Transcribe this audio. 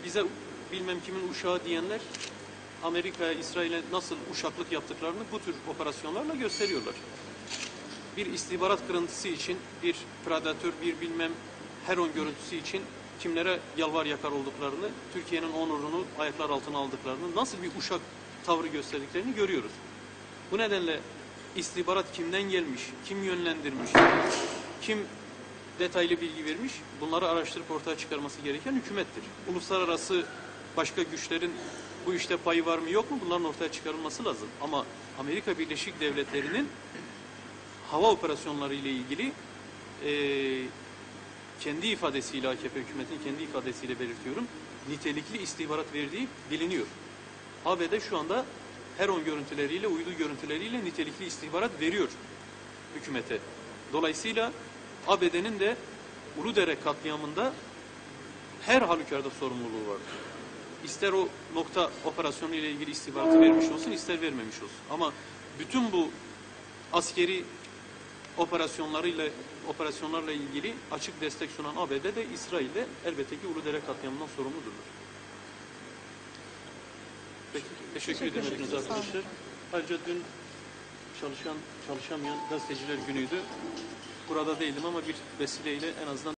Bize bilmem kimin uşağı diyenler Amerika'ya, İsrail'e nasıl uşaklık yaptıklarını bu tür operasyonlarla gösteriyorlar. Bir istihbarat kırıntısı için, bir predatör, bir bilmem heron görüntüsü için kimlere yalvar yakar olduklarını, Türkiye'nin onurunu ayaklar altına aldıklarını, nasıl bir uşak tavrı gösterdiklerini görüyoruz. Bu nedenle istihbarat kimden gelmiş, kim yönlendirmiş, kim detaylı bilgi vermiş, bunları araştırıp ortaya çıkarması gereken hükümettir. Uluslararası başka güçlerin bu işte payı var mı yok mu, bunların ortaya çıkarılması lazım. Ama Amerika Birleşik Devletleri'nin hava operasyonları ile ilgili kendi ifadesiyle, AKP hükümetinin kendi ifadesiyle belirtiyorum, nitelikli istihbarat verdiği biliniyor. ABD şu anda heron görüntüleriyle, uydu görüntüleriyle nitelikli istihbarat veriyor hükümete. Dolayısıyla ABD'nin de Uludere katliamında her halükarda sorumluluğu var. İster o nokta operasyonu ile ilgili istihbaratı vermiş olsun, ister vermemiş olsun. Ama bütün bu askeri operasyonlarla ilgili açık destek sunan ABD de İsrail'de elbette ki Uludere katliamından sorumludurlar. Peki, teşekkür ederim hepinize arkadaşlar. Ayrıca dün çalışamayan gazeteciler günüydü. Burada değildim ama bir vesileyle en azından